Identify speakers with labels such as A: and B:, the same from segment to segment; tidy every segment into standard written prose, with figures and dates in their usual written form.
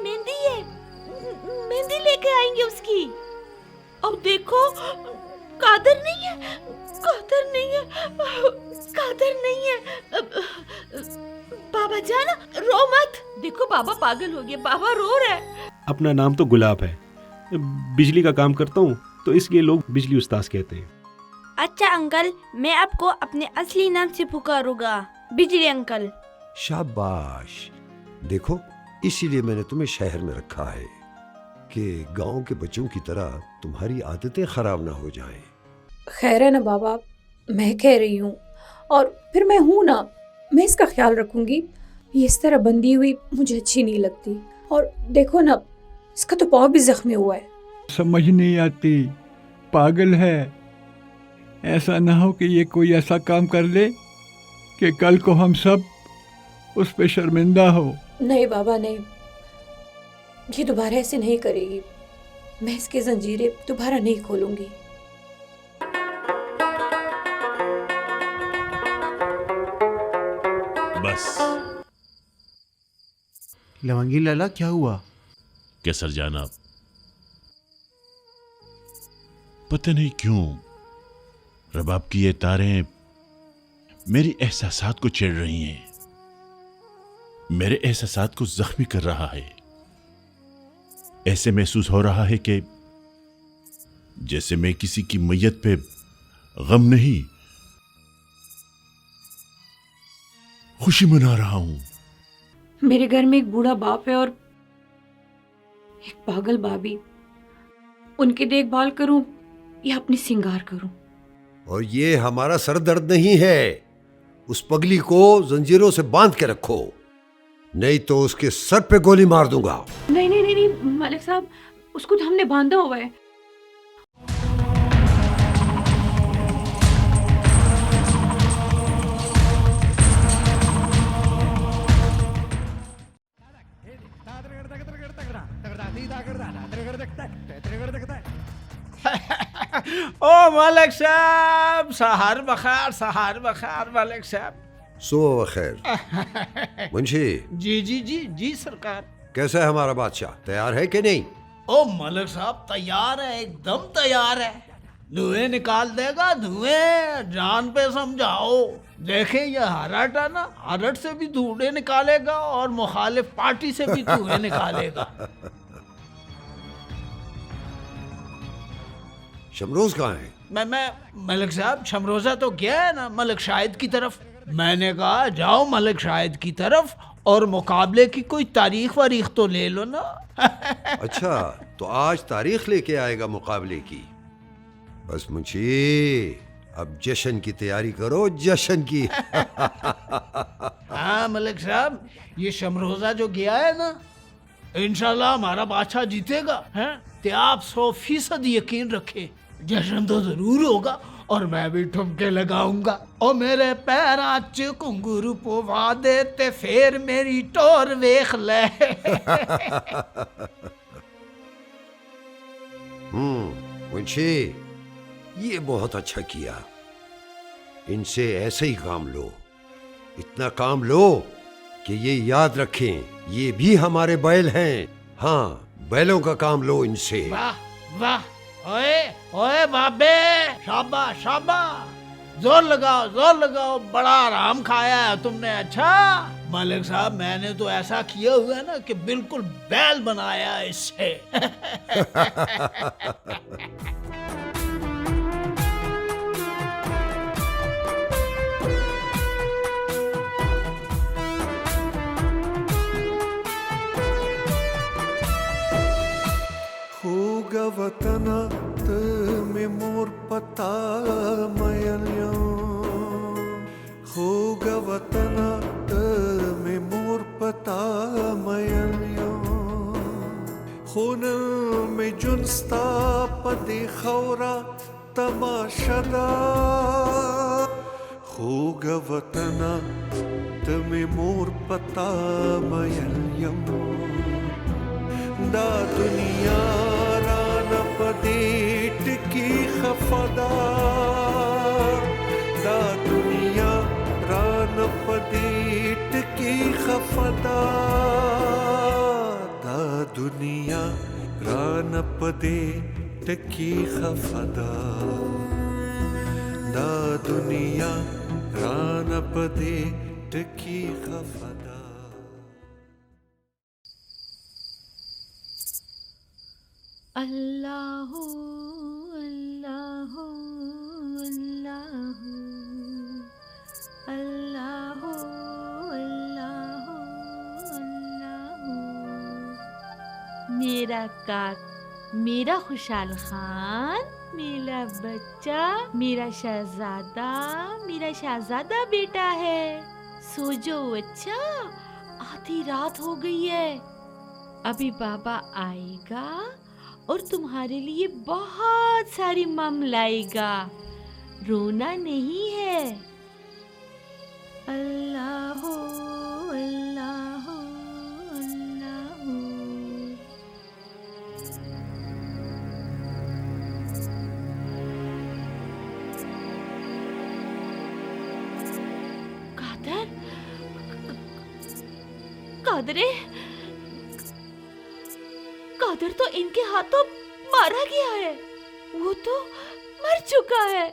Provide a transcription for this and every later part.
A: मेहंदी है, मेहंदी लेके आएंगे उसकी। अब देखो, कादर नहीं है, कादर नहीं है, कादर नहीं है। बाबा जान, रो मत। देखो बाबा पागल हो गए, बाबा रो रहा है।
B: अपना नाम तो गुलाब है, बिजली का काम करता हूँ तो इसलिए लोग बिजली उस्ताद कहते हैं।
A: अच्छा अंकल, मैं आपको अपने असली नाम से पुकारूंगा, बिजली अंकल।
C: शाबाश। देखो, इसीलिए मैंने तुम्हें शहर में रखा है कि गांव के बच्चों की तरह तुम्हारी आदतें खराब ना हो जाएं।
D: खैर है ना बाबा, मैं कह रही हूँ, और फिर मैं हूँ ना, मैं इसका ख्याल रखूंगी। ये इस तरह बंधी हुई मुझे अच्छी नहीं लगती। और देखो ना, इसका तो पाँव भी जख्मी हुआ है।
E: समझ नहीं आती, पागल है। ऐसा ना हो कि ये कोई ऐसा काम कर ले कि कल को हम सब उस पे शर्मिंदा हो।
D: नहीं बाबा नहीं, ये दोबारा ऐसे नहीं करेगी। मैं इसकी जंजीरें दोबारा नहीं खोलूंगी।
F: बस।
G: लवंगी लाला, क्या हुआ?
F: कैसर जानाब, पता नहीं क्यों रबाब की ये तारें मेरी एहसासात को छेड़ रही हैं, मेरे एहसासात को जख्मी कर रहा है। ऐसे महसूस हो रहा है कि जैसे मैं किसी की मैयत पे गम नहीं, खुशी मना रहा हूं।
D: मेरे घर में एक बूढ़ा बाप है और एक पागल भाभी। उनकी देखभाल करूं या अपनी सिंगार करूं?
C: और ये हमारा सरदर्द नहीं है। उस पगली को जंजीरों से बांध के रखो, नहीं तो उसके सर पे गोली मार दूंगा।
D: नहीं नहीं नहीं, नहीं मालिक साहब, उसको तो हमने बांधा हुआ है।
H: ओ मलिक साहब, सहार बखार, सहार बखार मलिक साहब।
C: सुबह खैर। मुंशी
H: जी जी जी जी सरकार।
C: कैसा है हमारा बादशाह, तैयार है कि नहीं?
H: ओ मलिक साहब तैयार है, एकदम तैयार है। धुएं निकाल देगा, धुएं जान पे समझाओ। देखे ये हरट है ना, हरट से भी धुएं निकालेगा और मुखालिफ पार्टी से भी धुएं निकालेगा।
C: शमरोज कहाँ है?
H: मैं मलिक साहब, शमरोजा तो गया है ना मलिक शाहिद की तरफ। मैंने कहा जाओ मलिक शाहिद की तरफ और मुकाबले की कोई तारीख वारीख तो ले लो ना।
C: अच्छा, तो आज तारीख लेके आएगा मुकाबले की। बस मुंशी, अब जश्न की तैयारी करो, जश्न की।
H: हाँ मलिक साहब, ये शमरोजा जो गया है ना, इंशाल्लाह हमारा बादशाह जीतेगा। हैं ते आप 100% यकीन रखे, जश्न तो जरूर होगा और मैं भी ठुमके लगाऊंगा। और मेरे पैरां च घुंघरू पवा दे ते फिर मेरी टोर वेख ले।
C: मुंशी, ये बहुत अच्छा किया। इनसे ऐसे ही काम लो, इतना काम लो कि ये याद रखें ये भी हमारे बैल हैं। हाँ, बैलों का काम लो इनसे।
H: वाह वाह, ओए ओए बाबे, शाबाश शाबाश, जोर लगाओ जोर लगाओ, बड़ा आराम खाया है तुमने। अच्छा मलिक साहब, मैंने तो ऐसा किया हुआ है ना कि बिल्कुल बैल बनाया है इससे।
I: वतन में मोर पता मयलिया, होगा वतन में मोर पता मयलिया, खून में जुनस्ता पदे खौरा तमाशदा, होगा वतन में मोर पता मयलिया, दा दुनिया पदेट की खफदा, दा दुनिया रान पदेट की खफदा, दा दुनिया रानपदे टकी खफदा दा दुनिया रानपदे टकी खफदा
A: अल्लाह अल्लाह अल्लाह अल्लाह अल्लाह अल्लाह। मेरा काक, मेरा खुशहाल खान, मेरा बच्चा, मेरा शहजादा बेटा है। सो जाओ अच्छा, आधी रात हो गई है। अभी बाबा आएगा और तुम्हारे लिए बहुत सारी मम लाएगा। रोना नहीं है। अल्लाह अल्लाह अल्लाह। कादर, कादरे, कादर तो इनके हाथों मारा गया है। वो तो मर चुका है।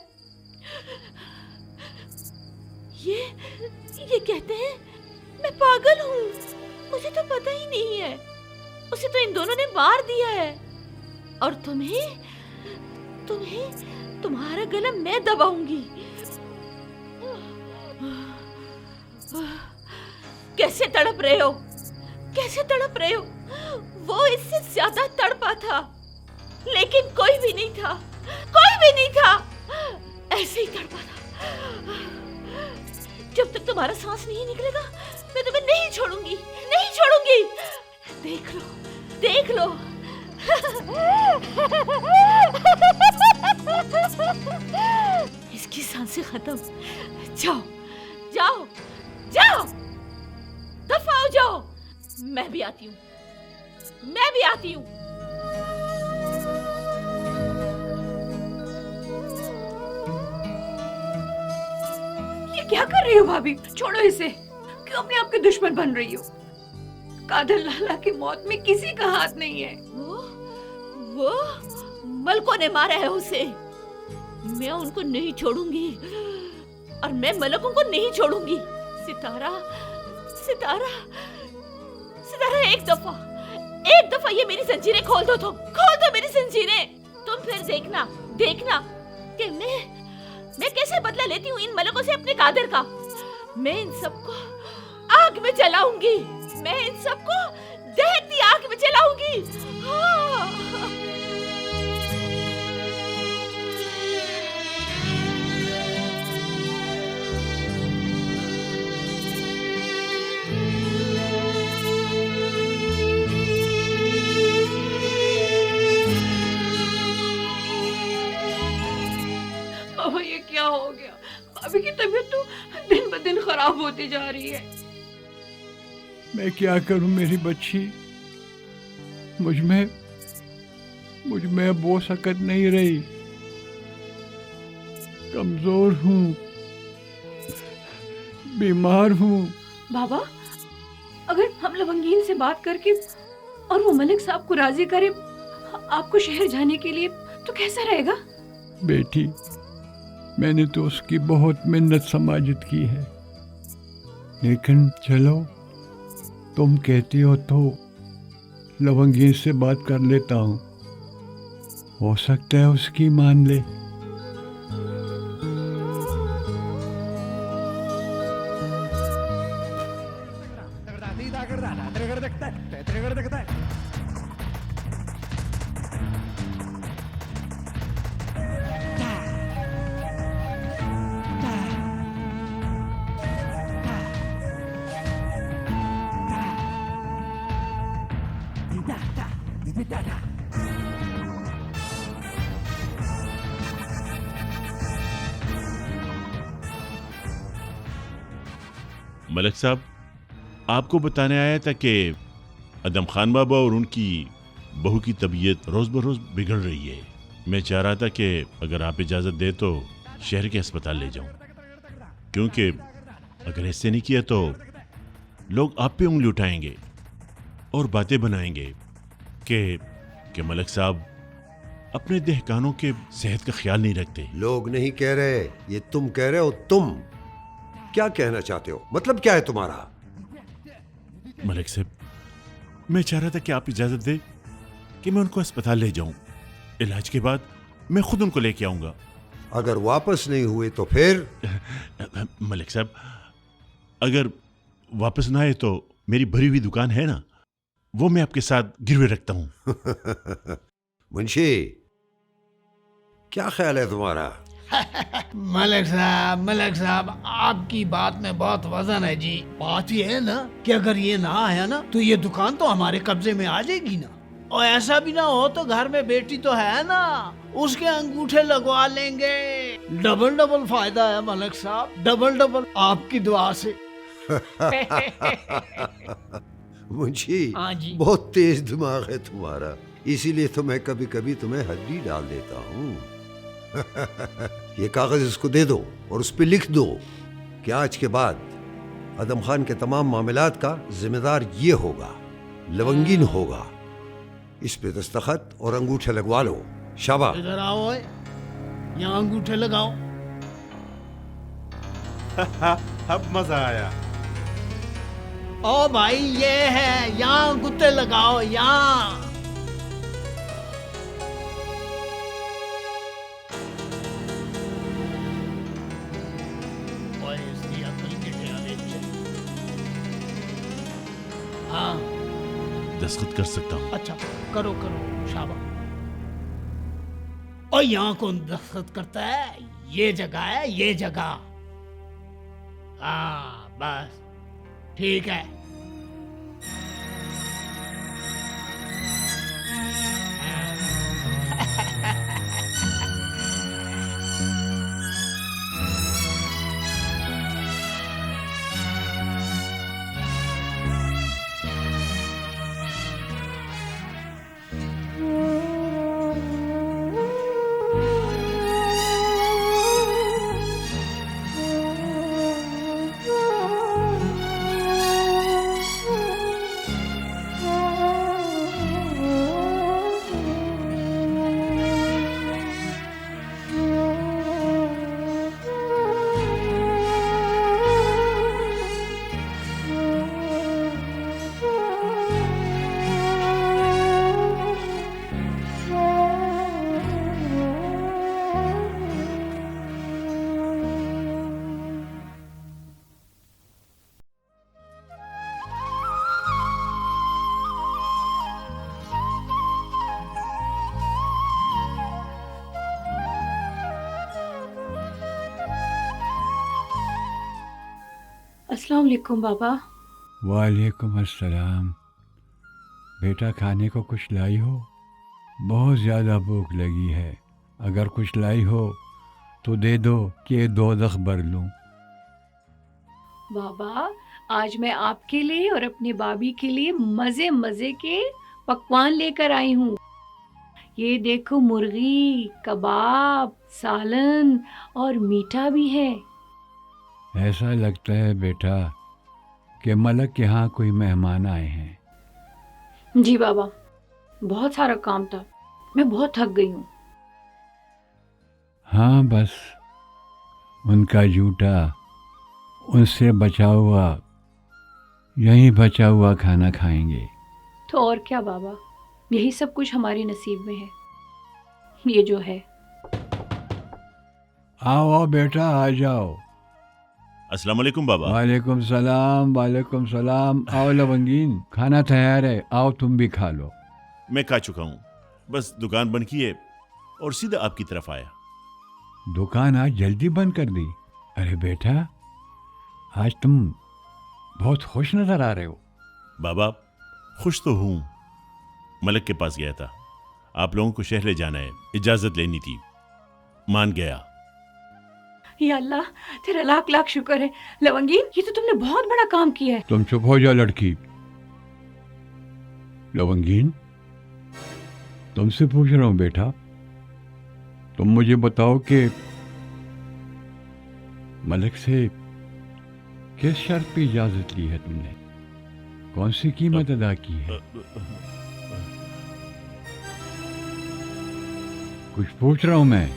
A: ये कहते हैं मैं पागल हूँ। मुझे तो पता ही नहीं है। उसे तो इन दोनों ने मार दिया है। और तुम्हें तुम्हारा गला मैं दबाऊंगी। कैसे तड़प रहे हो, कैसे तड़प रहे हो? वो इससे ज्यादा तड़पा था, लेकिन कोई भी नहीं था, कोई भी नहीं था। ऐसे ही तड़पा था। जब तक तुम्हारा सांस नहीं निकलेगा मैं तुम्हें नहीं छोड़ूंगी, नहीं छोड़ूंगी। देख लो, देख लो। इसकी सांसें खत्म। जाओ जाओ जाओ, दफा हो जाओ। मैं भी आती हूँ, मैं भी आती हूँ।
D: ये क्या कर रही हो भाभी? छोड़ो इसे। क्यों अपने आप के दुश्मन बन रही हो? कादर लाला की मौत में किसी का हाथ नहीं है।
A: वो मलकों ने मारा है उसे। मैं उनको नहीं छोड़ूंगी और मैं मलकों को नहीं छोड़ूंगी। सितारा, सितारा, सितारा, एक दफा ये मेरी जंजीरें खोल दो। तुम खोल दो मेरी जंजीरें। तुम फिर देखना, देखना कि मैं कैसे बदला लेती हूँ इन मलकों से अपने कादर का। मैं इन सबको आग में जलाऊंगी। मैं इन सबको दहती आग में जलाऊंगी। हाँ।
D: बाबा ये क्या हो गया? भाभी की तबीयत तो दिन ब दिन खराब होती जा रही है।
E: मैं क्या करूं मेरी बच्ची? मुझ में अब वो सकत नहीं रही। कमजोर हूँ, बीमार हूँ।
D: बाबा, अगर हम लवंगीन से बात करके और वो मलिक साहब को राजी करे आपको शहर जाने के लिए, तो कैसा रहेगा?
E: बेटी, मैंने तो उसकी बहुत मिन्नत समाजित की है, लेकिन चलो तुम कहती हो तो लवंगी से बात कर लेता हूँ। हो सकता है उसकी मान ले।
F: मलिक साहब, आपको बताने आया था कि अदम खान बाबा और उनकी बहू की तबीयत रोज़ बरोज़ बिगड़ रही है। मैं चाह रहा था कि अगर आप इजाज़त दे तो शहर के अस्पताल ले जाऊं, क्योंकि अगर ऐसे नहीं किया तो लोग आप पे उंगली उठाएंगे और बातें बनाएंगे कि मलक साहब अपने दहकानों के सेहत का ख्याल नहीं रखते।
C: लोग नहीं कह रहे, ये तुम कह रहे हो। तुम क्या कहना चाहते हो? मतलब क्या है तुम्हारा?
F: मलिक साहब, मैं चाह रहा था कि आप इजाजत दें कि मैं उनको अस्पताल ले जाऊं। इलाज के बाद मैं खुद उनको लेके आऊंगा।
C: अगर वापस नहीं हुए तो फिर?
F: मलिक साहब, अगर वापस ना आए तो मेरी भरी हुई दुकान है ना, वो मैं आपके साथ गिरवे रखता हूं।
C: मुंशी, क्या ख्याल है तुम्हारा?
H: मलिक साहब आपकी बात में बहुत वजन है जी। बात ये है ना कि अगर ये ना आया ना तो ये दुकान तो हमारे कब्जे में आ जाएगी ना। और ऐसा भी ना हो तो घर में बेटी तो है ना, उसके अंगूठे लगवा लेंगे। डबल डबल फायदा है मलिक साहब, डबल डबल आपकी दुआ से।
C: मुंशी,
H: हाँ जी।
C: बहुत तेज दिमाग है तुम्हारा, इसीलिए तो मैं कभी कभी तुम्हें हड्डी डाल देता हूँ। ये कागज इसको दे दो और उस पर लिख दो कि आज के बाद आदम खान के तमाम मामलात का जिम्मेदार ये होगा, लवंगीन होगा। इस पे दस्तखत और अंगूठे लगवा लो। शाबाश।
H: इधर आओ, यहाँ अंगूठे लगाओ।
B: अब मजा आया।
H: ओ भाई, ये है, यहाँ अंगूठे लगाओ, यहाँ। हाँ,
F: दस्तखत कर सकता हूं।
H: अच्छा, करो करो, शाबाश। और यहाँ कौन दस्तखत करता है? ये जगह है, ये जगह। हाँ, बस ठीक है।
D: अस्सलाम वालेकुम बाबा।
E: वालेकुम अस्सलाम। बेटा, खाने को कुछ लाई हो? बहुत ज़्यादा भूख लगी है। अगर कुछ लाई हो तो दे दो कि ये दोज़ख भर लूँ।
D: बाबा, आज मैं आपके लिए और अपनी भाभी के लिए मज़े मज़े के पकवान लेकर आई हूँ। ये देखो, मुर्गी, कबाब, सालन और मीठा भी है।
E: ऐसा लगता है बेटा कि मलक के यहाँ कोई मेहमान आए हैं।
D: जी बाबा, बहुत सारा काम था, मैं बहुत थक गई हूँ।
E: हाँ, बस उनका जूठा, उनसे बचा हुआ, यही बचा हुआ खाना खाएंगे।
D: तो और क्या बाबा, यही सब कुछ हमारे नसीब में है, ये जो है।
E: आओ आओ बेटा, आ जाओ।
F: अस्सलाम वालेकुम बाबा।
E: वालेकुम सलाम, वालेकुम सलाम। आओ लवंगीन, खाना तैयार है, आओ तुम भी खा लो।
F: मैं खा चुका हूँ, बस दुकान बंद की है और सीधा आपकी तरफ आया।
E: दुकान आज जल्दी बंद कर दी? अरे बेटा, आज तुम बहुत खुश नजर आ रहे हो।
F: बाबा, खुश तो हूँ। मलक के पास गया था, आप लोगों को शहर ले जाना है, इजाजत लेनी थी, मान गया।
D: या अल्लाह, तेरा लाख लाख शुक्र है। लवंगीन, ये तो तुमने बहुत बड़ा काम किया है।
E: तुम चुप हो जाओ लड़की। लवंगीन, तुमसे पूछ रहा हूं बेटा, तुम मुझे बताओ कि मलक से किस शर्त पे इजाजत ली है तुमने? कौन सी कीमत अदा की है? कुछ पूछ रहा हूं मैं,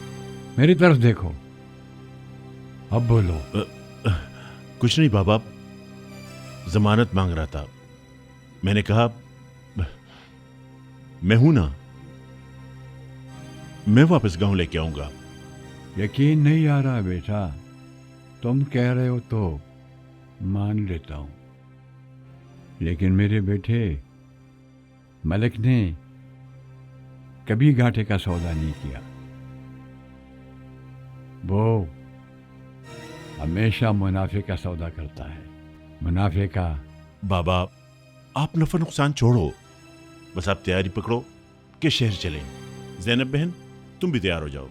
E: मेरी तरफ देखो, अब बोलो।
F: कुछ नहीं बाबा, जमानत मांग रहा था। मैंने कहा मैं हूं ना, मैं वापस गांव लेके आऊंगा।
E: यकीन नहीं आ रहा बेटा, तुम कह रहे हो तो मान लेता हूं, लेकिन मेरे बेटे मलिक ने कभी घाटे का सौदा नहीं किया। वो हमेशा मुनाफे का सौदा करता है, मुनाफे का।
F: बाबा आप नफा नुकसान छोड़ो, बस आप तैयारी पकड़ो कि शहर चलें। ज़ैनब बहन तुम भी तैयार हो जाओ,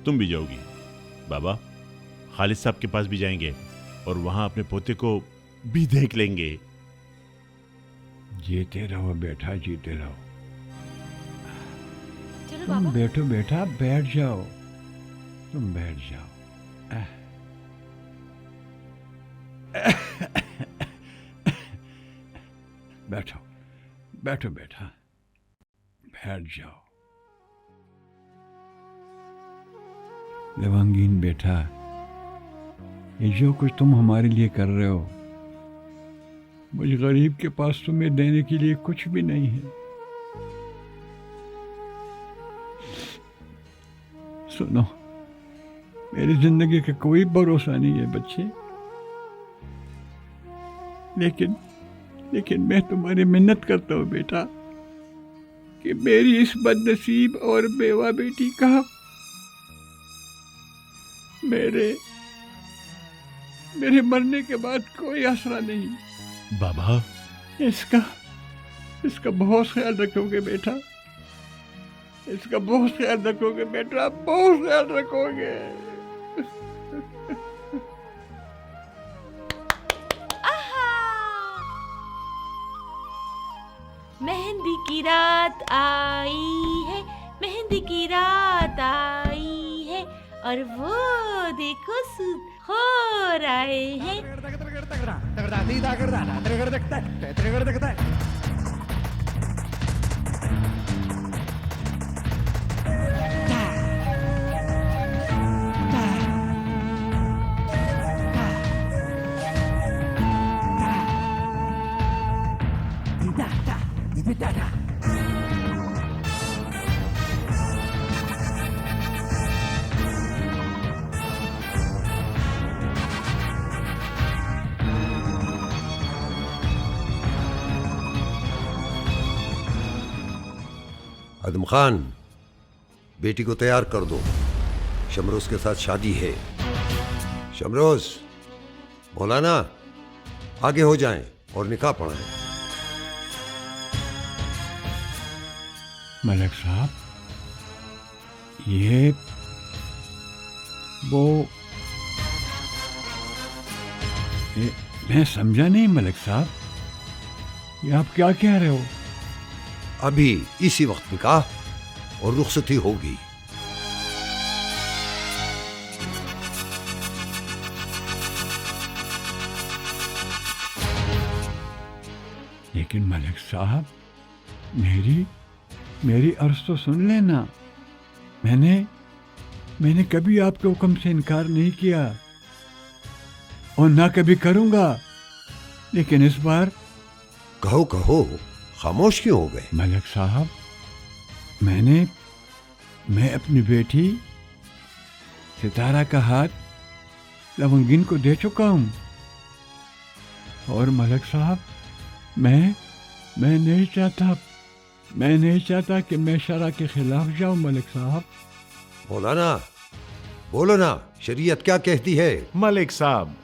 F: तुम भी जाओगी। बाबा खालिद साहब के पास भी जाएंगे और वहां अपने पोते को भी देख लेंगे।
E: जीते रहो बेटा, जीते रहो।
A: चलो
E: तुम
A: बाबा।
E: बैठो बेटा, बैठ जाओ, तुम बैठ जाओ। बैठो बैठो बेटा, बैठ जाओ। लवंगीन बेटा, ये जो कुछ तुम हमारे लिए कर रहे हो, मुझ गरीब के पास तुम्हें देने के लिए कुछ भी नहीं है। सुनो, मेरी जिंदगी का कोई भरोसा नहीं है बच्चे, लेकिन मैं तुम्हारी मिन्नत करता हूं बेटा कि मेरी इस बदनसीब और बेवा बेटी का मेरे मरने के बाद कोई आसरा नहीं।
F: बाबा
E: इसका बहुत ख्याल रखोगे बेटा, इसका बहुत ख्याल रखोगे बेटा, बहुत ख्याल रखोगे।
A: मेहंदी की रात आई है, मेहंदी की रात आई है, और वो देखो सूद हो रहे हैं।
C: आदम खान, बेटी को तैयार कर दो, शमरोज के साथ शादी है। शमरोज, मौलाना आगे हो जाएं और निकाह पढ़ाएं।
E: मलिक साहब, ये मैं समझा नहीं मलिक साहब, ये आप क्या कह रहे हो?
C: अभी इसी वक्त निकाह और रुखसती होगी।
E: लेकिन मलिक साहब, मेरी अर्ज तो सुन लेना। मैंने कभी आपके हुक्म से इनकार नहीं किया और ना कभी करूंगा, लेकिन इस बार
C: कहो कहो, खामोश क्यों हो गए?
E: मलिक साहब, मैं अपनी बेटी सितारा का हाथ लवंगिन को दे चुका हूं, और मलिक साहब, मैं नहीं चाहता कि मैं शरा के खिलाफ जाऊं। मलिक साहब,
C: मौलाना बोलो ना, शरीयत क्या कहती है?
J: मलिक साहब,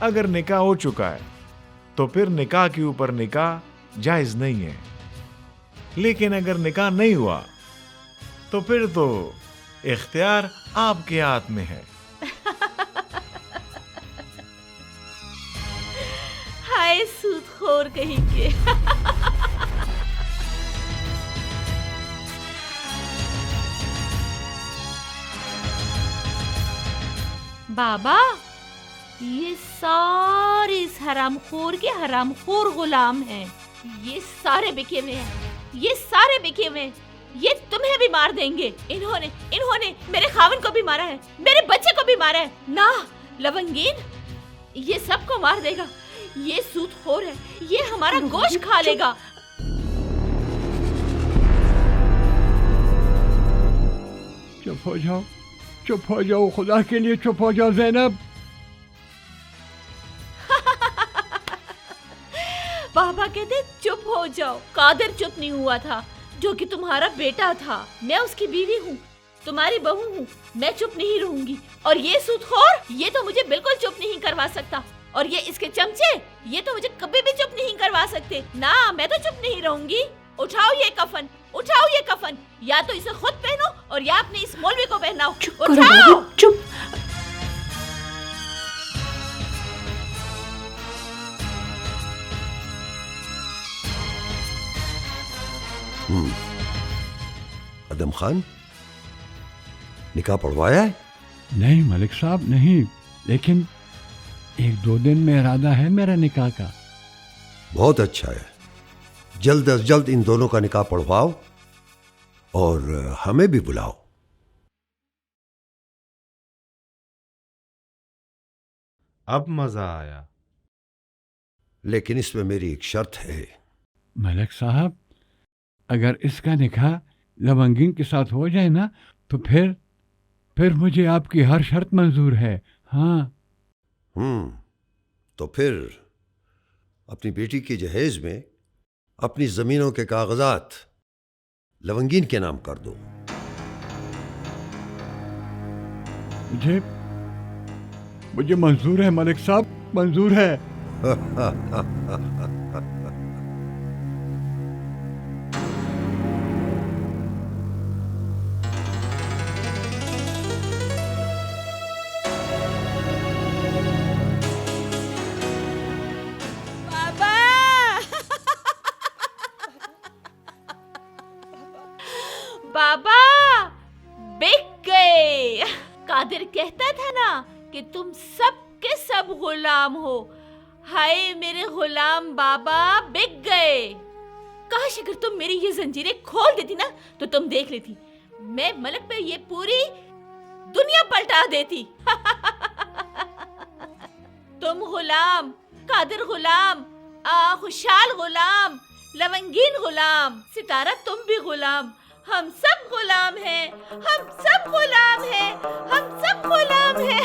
J: अगर निकाह हो चुका है तो फिर निकाह के ऊपर निकाह जायज नहीं है, लेकिन अगर निकाह नहीं हुआ तो फिर तो इख्तियार आपके हाथ में है।
A: हाय सूदखोर कहीं के। बाबा, ये सारे इस हरामखोर के हरामखोर गुलाम हैं। ये सारे बिके हुए हैं, ये सारे बिके हुए हैं। ये तुम्हें भी मार देंगे। इन्होंने मेरे खावन को भी मारा है, मेरे बच्चे को भी मारा है। ना लवंगीन, ये सबको मार देगा। ये सूदखोर है, ये हमारा गोश्त खा लेगा।
E: चुप हो जाओ, खुदा के लिए चुप हो जाओ ज़ैनब।
A: बाबा कहते चुप हो जाओ। कादर चुप नहीं हुआ था, जो कि तुम्हारा बेटा था। मैं उसकी बीवी हूँ, तुम्हारी बहू हूँ। मैं चुप नहीं रहूंगी। और ये सूदखोर, ये तो मुझे बिल्कुल चुप नहीं करवा सकता। और ये इसके चमचे, ये तो मुझे कभी भी चुप नहीं करवा सकते। ना, मैं तो चुप नहीं रहूंगी। उठाओ ये कफन, उठाओ ये कफन। या तो इसे खुद पहनो और या अपने इस मौलवी को पहनाओ। उठाओ।
D: चुप।
C: अदम खान, निकाह पढ़वाया है?
E: नहीं मलिक साहब, नहीं, लेकिन 1-2 दिन में इरादा है मेरा निकाह का।
C: बहुत अच्छा है। जल्द अज जल्द इन दोनों का निकाह पढ़वाओ और हमें भी बुलाओ।
J: अब मजा आया।
C: लेकिन इसमें मेरी एक शर्त है।
E: मलिक साहब, अगर इसका निकाह लवंगीन के साथ हो जाए ना, तो फिर मुझे आपकी हर शर्त मंजूर है। हाँ।
C: तो फिर अपनी बेटी की जहेज में अपनी जमीनों के कागजात लवंगीन के नाम कर दो।
E: मुझे मंजूर है मलिक साहब, मंजूर है।
A: बाबा बिक गए। कादिर कहता था ना कि तुम सब के सब गुलाम हो। हाय मेरे गुलाम बाबा, बिक गए। काश अगर तुम मेरी ये जंजीरें खोल देती ना, तो तुम देख लेती, मैं मलक पे ये पूरी दुनिया पलटा देती। तुम गुलाम, कादिर गुलाम, खुशाल गुलाम, लवंगीन गुलाम, सितारा तुम भी गुलाम। हम सब गुलाम हैं, हम सब गुलाम हैं, हम सब गुलाम हैं।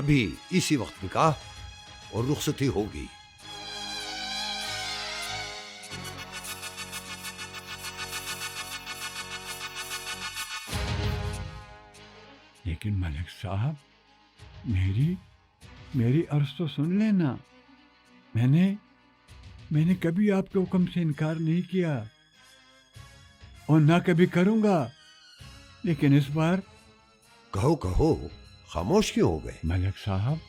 C: अभी इसी वक्त निकाह और रुखसती होगी।
E: लेकिन मलिक साहब, मेरी अर्ज तो सुन लेना। मैंने कभी आपके हुक्म से इनकार नहीं किया और ना कभी करूंगा, लेकिन इस बार
C: कहो कहो, खामोश क्यों हो गए?
E: मलिक साहब,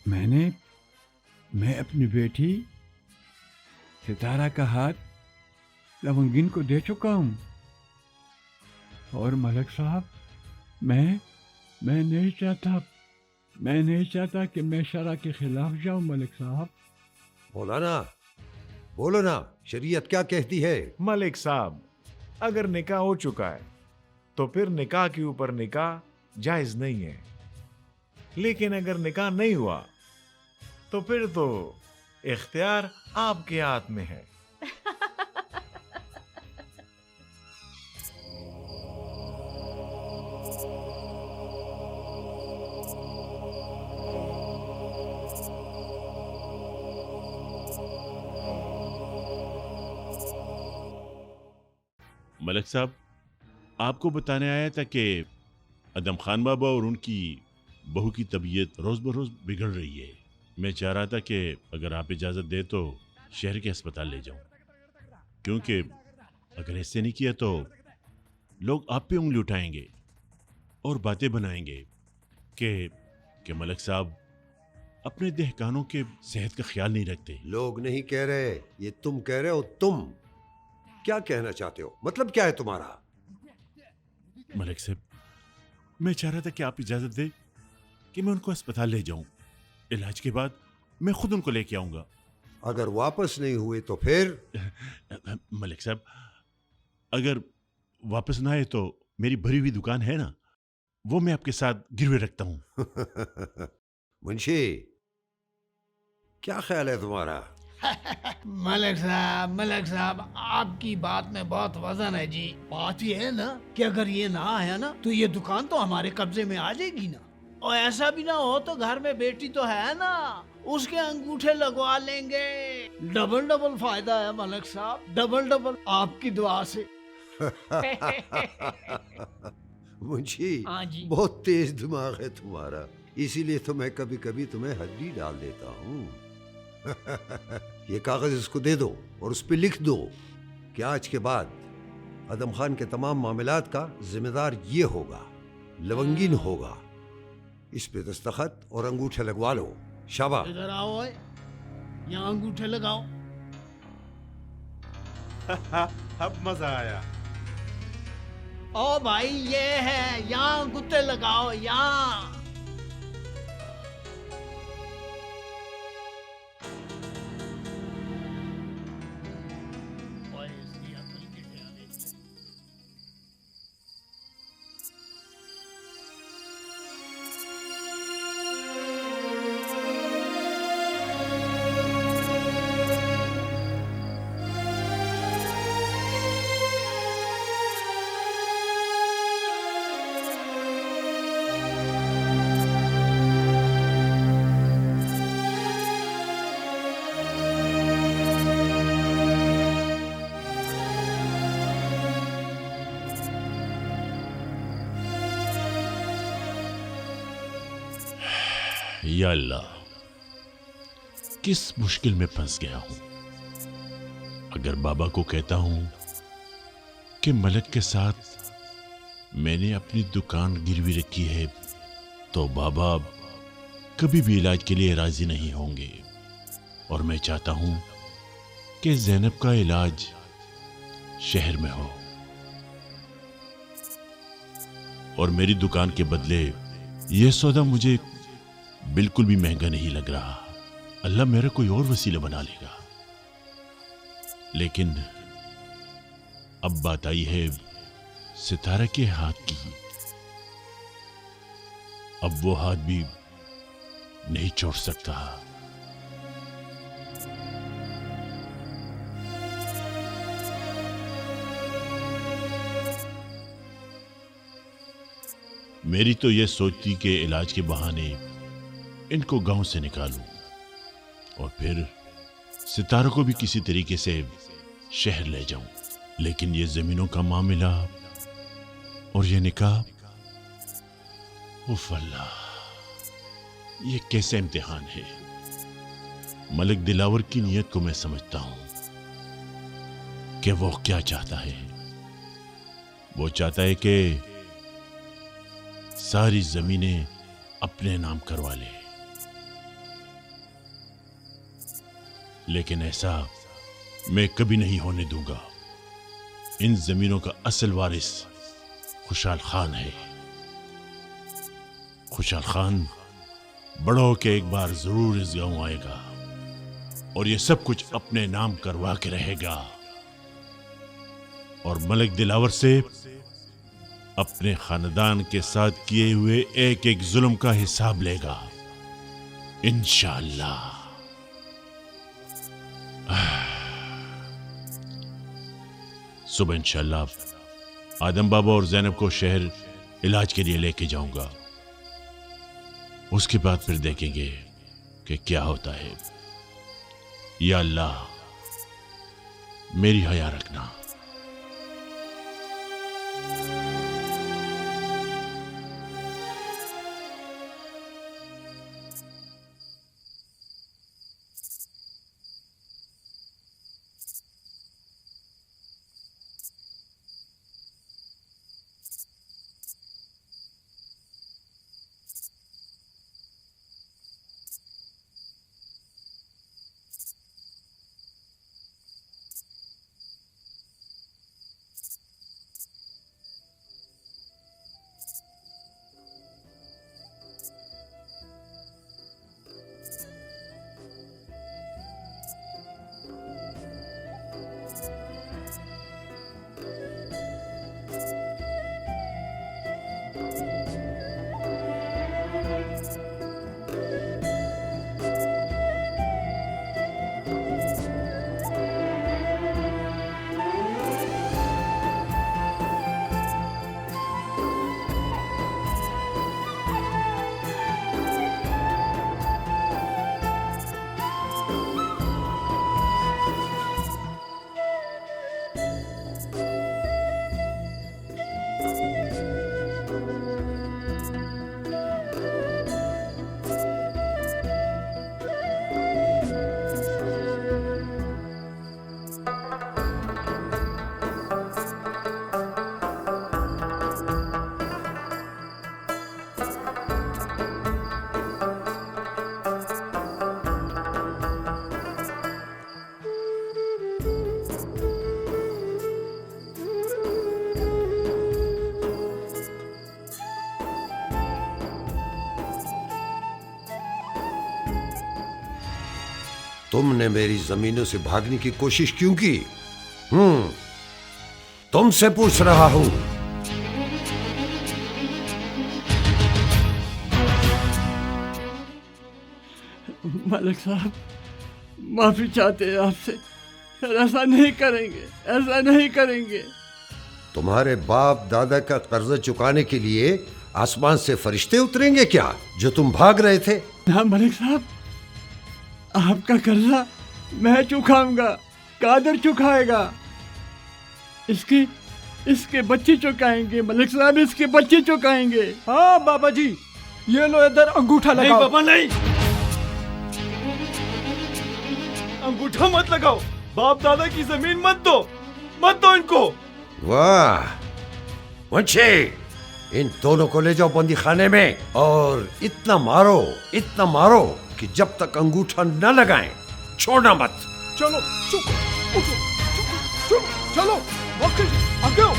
E: मैं अपनी बेटी सितारा का हाथ लवंगीन को दे चुका हूं। और मलिक साहब, मैं नहीं चाहता कि मैं शरा के खिलाफ जाऊं। मलिक साहब,
C: मौलाना, बोलो ना, शरीयत क्या कहती है?
J: मलिक साहब, अगर निकाह हो चुका है तो फिर निकाह के ऊपर निकाह जायज नहीं है, लेकिन अगर निकाह नहीं हुआ तो फिर तो इख्तियार आपके हाथ में है।
F: मलिक साहब, आपको बताने आया था कि अदम खान बाबा और उनकी बहू की तबीयत रोज बरोज बिगड़ रही है। मैं चाह रहा था कि अगर आप इजाज़त दे तो शहर के अस्पताल ले जाऊं, क्योंकि अगर ऐसे नहीं किया तो लोग आप पे उंगली उठाएंगे और बातें बनाएंगे कि मलिक साहब अपने दहकानों के सेहत का ख्याल नहीं रखते।
C: लोग नहीं कह रहे, ये तुम कह रहे हो। तुम क्या कहना चाहते हो? मतलब क्या है तुम्हारा?
F: मलिक साहब, मैं चाह रहा था कि आप इजाज़त दें कि मैं उनको अस्पताल ले जाऊं। इलाज के बाद मैं खुद उनको लेके आऊंगा।
C: अगर वापस नहीं हुए तो फिर?
F: मलिक साहब, अगर वापस ना आए तो मेरी भरी हुई दुकान है ना, वो मैं आपके साथ गिरवे रखता हूं।
C: मुंशी, क्या ख्याल है तुम्हारा?
H: मलिक साहब, आपकी बात में बहुत वजन है जी। बात ये है ना कि अगर ये ना आया ना तो ये दुकान तो हमारे कब्जे में आ जाएगी ना, और ऐसा भी ना हो तो घर में बेटी तो है ना, उसके अंगूठे लगवा लेंगे। डबल डबल फायदा है मलिक साहब, डबल डबल आपकी दुआ से।
C: मुंशी,
H: हाँ जी।
C: बहुत तेज दिमाग है तुम्हारा, इसीलिए तो मैं कभी कभी तुम्हें हड्डी डाल देता हूँ। ये कागज इसको दे दो और उस पर लिख दो कि आज के बाद आदम खान के तमाम मामलात का जिम्मेदार ये होगा, लवंगीन होगा। इस पे दस्तखत और अंगूठे लगवा लो। शाबाश।
H: इधर आओ, यहाँ अंगूठे लगाओ।
B: अब मजा आया।
H: ओ भाई, ये है, यहाँ अंगूठे लगाओ, यहाँ।
F: या अल्लाह, किस मुश्किल में फंस गया हूं। अगर बाबा को कहता हूं कि मलिक के साथ मैंने अपनी दुकान गिरवी रखी है तो बाबा कभी भी इलाज के लिए राजी नहीं होंगे, और मैं चाहता हूं कि ज़ैनब का इलाज शहर में हो और मेरी दुकान के बदले यह सौदा मुझे बिल्कुल भी महंगा नहीं लग रहा। अल्लाह मेरा कोई और वसीला बना लेगा। लेकिन अब बात आई है सितारा के हाथ की। अब वो हाथ भी नहीं छोड़ सकता। मेरी तो यह सोच थी कि इलाज के बहाने इनको गांव से निकालूं और फिर सितारों को भी किसी तरीके से शहर ले जाऊं। लेकिन ये जमीनों का मामला और ये निकाह, उफ अल्लाह, ये कैसे इम्तिहान है। मलिक दिलावर की नीयत को मैं समझता हूं कि वो क्या चाहता है। वो चाहता है कि सारी जमीनें अपने नाम करवा ले, लेकिन ऐसा मैं कभी नहीं होने दूंगा। इन जमीनों का असल वारिस खुशहाल खान है। खुशहाल खान बड़ा होकर एक बार जरूर इस गांव आएगा और ये सब कुछ अपने नाम करवा के रहेगा और मलिक दिलावर से अपने खानदान के साथ किए हुए एक एक जुल्म का हिसाब लेगा इंशाअल्लाह। सुबह इंशाअल्लाह आदम बाबा और जैनब को शहर इलाज के लिए लेके जाऊंगा। उसके बाद फिर देखेंगे कि क्या होता है। या अल्लाह मेरी हया रखना।
C: तुमने मेरी जमीनों से भागने की कोशिश क्यों की? तुमसे पूछ रहा हूं।
E: मलिक साहब माफी चाहते हैं आपसे, ऐसा नहीं करेंगे, ऐसा नहीं करेंगे।
C: तुम्हारे बाप दादा का कर्जा चुकाने के लिए आसमान से फरिश्ते उतरेंगे क्या, जो तुम भाग रहे थे?
E: ना मलिक साहब, आपका कर्जा मैं चुकाऊंगा, कादर चुकाएगा। इसके बच्चे चुकाएंगे मलिक साहब, इसके बच्चे चुकाएंगे।
G: हाँ बाबा जी, ये लो इधर अंगूठा लगाओ।
J: नहीं बाबा नहीं, अंगूठा मत लगाओ, बाप दादा की जमीन मत दो इनको।
C: वाह मुझे इन दोनों को ले जाओ बंदी खाने में और इतना मारो कि जब तक अंगूठा न लगाएं छोड़ना मत।
G: चलो चलो आगे आओ।